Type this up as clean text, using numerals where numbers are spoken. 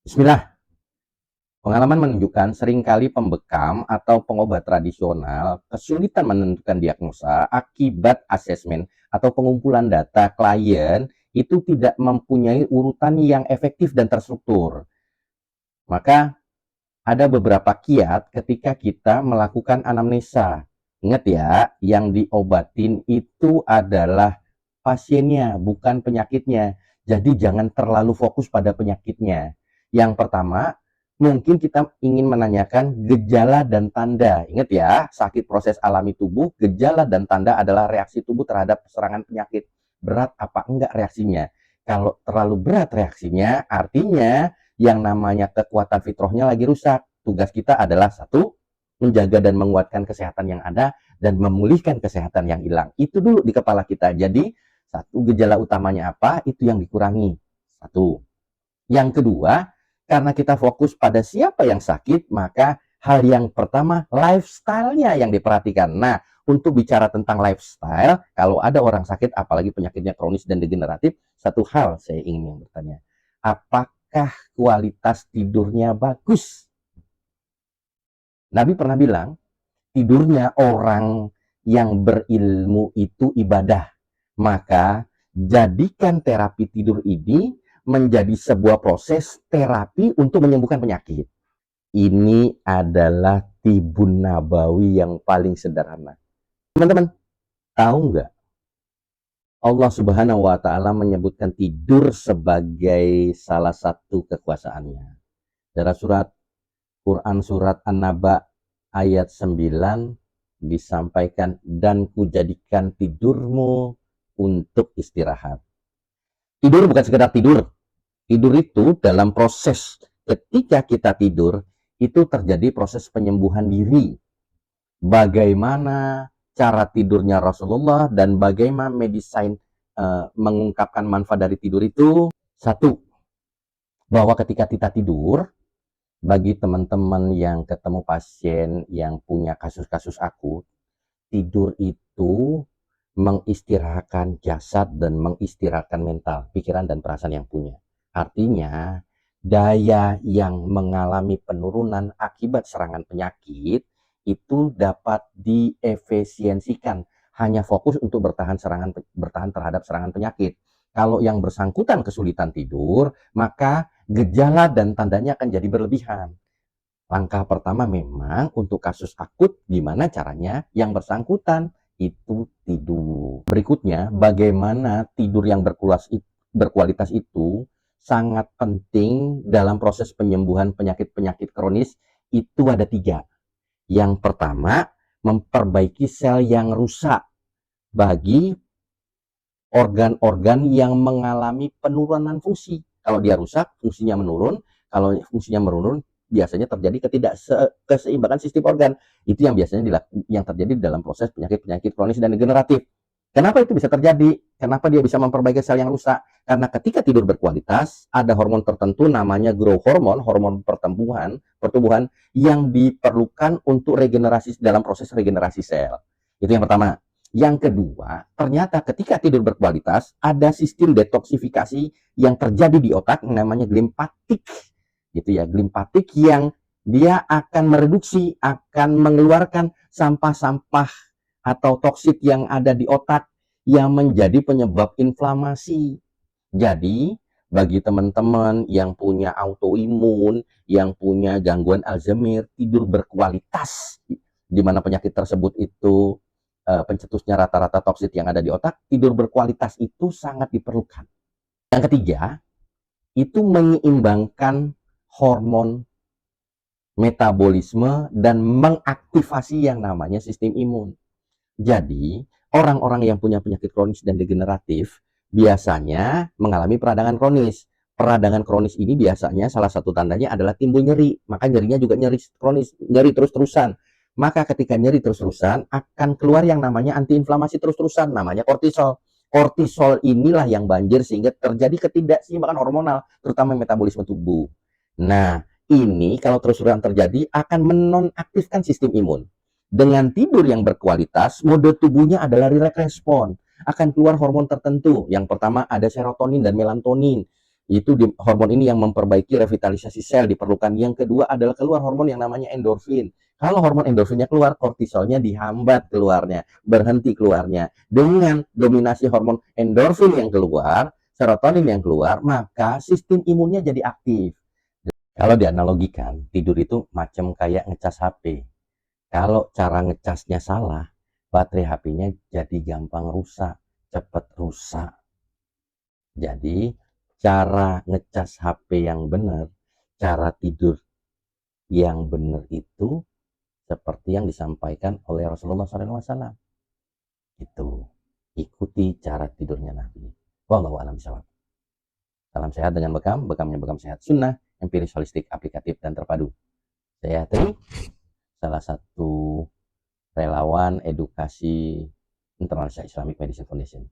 Bismillah. Pengalaman menunjukkan seringkali pembekam atau pengobat tradisional kesulitan menentukan diagnosa akibat asesmen atau pengumpulan data klien itu tidak mempunyai urutan yang efektif dan terstruktur. Maka ada beberapa kiat ketika kita melakukan anamnesa. Ingat ya, yang diobatin itu adalah pasiennya, bukan penyakitnya. Jadi jangan terlalu fokus pada penyakitnya. Yang pertama, mungkin kita ingin menanyakan gejala dan tanda. Ingat ya, sakit proses alami tubuh, gejala dan tanda adalah reaksi tubuh terhadap serangan penyakit. Berat apa enggak reaksinya? Kalau terlalu berat reaksinya, artinya yang namanya kekuatan fitrohnya lagi rusak. Tugas kita adalah satu, menjaga dan menguatkan kesehatan yang ada dan memulihkan kesehatan yang hilang. Itu dulu di kepala kita. Jadi, satu, gejala utamanya apa, itu yang dikurangi. Satu. Yang kedua, karena kita fokus pada siapa yang sakit, maka hal yang pertama, lifestyle-nya yang diperhatikan. Nah, untuk bicara tentang lifestyle, kalau ada orang sakit, apalagi penyakitnya kronis dan degeneratif, satu hal saya ingin bertanya. Apakah kualitas tidurnya bagus? Nabi pernah bilang, tidurnya orang yang berilmu itu ibadah. Maka jadikan terapi tidur ini menjadi sebuah proses terapi untuk menyembuhkan penyakit. Ini adalah tibun nabawi yang paling sederhana. Teman-teman, tahu nggak? Allah Subhanahu wa Ta'ala menyebutkan tidur sebagai salah satu kekuasaannya. Dalam surat Quran surat An-Naba ayat 9 disampaikan, dan kujadikan tidurmu untuk istirahat. Tidur bukan sekedar tidur. Tidur itu dalam proses ketika kita tidur itu terjadi proses penyembuhan diri. Bagaimana cara tidurnya Rasulullah dan bagaimana medicine mengungkapkan manfaat dari tidur itu. Satu, bahwa ketika kita tidur, bagi teman-teman yang ketemu pasien yang punya kasus-kasus akut, tidur itu mengistirahatkan jasad dan mengistirahatkan mental, pikiran dan perasaan yang punya. Artinya, daya yang mengalami penurunan akibat serangan penyakit itu dapat diefisiensikan, hanya fokus untuk bertahan terhadap serangan penyakit. Kalau yang bersangkutan kesulitan tidur, maka gejala dan tandanya akan jadi berlebihan. Langkah pertama memang untuk kasus akut, gimana caranya yang bersangkutan itu tidur. Berikutnya, bagaimana tidur yang berkualitas itu sangat penting dalam proses penyembuhan penyakit-penyakit kronis. Itu ada tiga. Yang pertama, memperbaiki sel yang rusak bagi organ-organ yang mengalami penurunan fungsi. Kalau dia rusak, fungsinya menurun. Kalau fungsinya menurun, biasanya terjadi ketidakseimbangan sistem organ. Itu yang biasanya yang terjadi dalam proses penyakit-penyakit kronis dan degeneratif. Kenapa itu bisa terjadi? Kenapa dia bisa memperbaiki sel yang rusak? Karena ketika tidur berkualitas, ada hormon tertentu namanya growth hormone, hormon pertumbuhan yang diperlukan untuk regenerasi dalam proses regenerasi sel. Itu yang pertama. Yang kedua, ternyata ketika tidur berkualitas, ada sistem detoksifikasi yang terjadi di otak namanya glimpatik. Gitu ya, glimpatik yang dia akan mereduksi, akan mengeluarkan sampah-sampah atau toksik yang ada di otak yang menjadi penyebab inflamasi. Jadi, bagi teman-teman yang punya autoimun, yang punya gangguan Alzheimer, tidur berkualitas, di mana penyakit tersebut itu pencetusnya rata-rata toksik yang ada di otak, tidur berkualitas itu sangat diperlukan. Yang ketiga, itu menyeimbangkan hormon metabolisme dan mengaktifasi yang namanya sistem imun. Jadi, orang-orang yang punya penyakit kronis dan degeneratif biasanya mengalami peradangan kronis. Peradangan kronis ini biasanya salah satu tandanya adalah timbul nyeri. Maka nyerinya juga nyeri kronis, nyeri terus-terusan. Maka ketika nyeri terus-terusan akan keluar yang namanya antiinflamasi terus-terusan, namanya kortisol. Kortisol inilah yang banjir sehingga terjadi ketidakseimbangan hormonal, terutama metabolisme tubuh. Nah, ini kalau terus-terusan terjadi akan menonaktifkan sistem imun. Dengan tidur yang berkualitas, mode tubuhnya adalah relax respon. Akan keluar hormon tertentu. Yang pertama ada serotonin dan melatonin. Hormon ini yang memperbaiki revitalisasi sel diperlukan. Yang kedua adalah keluar hormon yang namanya endorfin. Kalau hormon endorfinnya keluar, kortisolnya dihambat keluarnya, berhenti keluarnya. Dengan dominasi hormon endorfin yang keluar, serotonin yang keluar, maka sistem imunnya jadi aktif. Kalau dianalogikan, tidur itu macam kayak ngecas HP. Kalau cara ngecasnya salah, baterai HP-nya jadi gampang rusak, cepat rusak. Jadi, cara ngecas HP yang benar, cara tidur yang benar itu seperti yang disampaikan oleh Rasulullah SAW. Itu, ikuti cara tidurnya Nabi. Wallahu a'lam bishawab. Salam sehat dengan bekam, bekamnya bekam sehat sunnah, empiris, holistik, aplikatif, dan terpadu. Saya Tri, salah satu relawan edukasi International Islamic Medicine Foundation.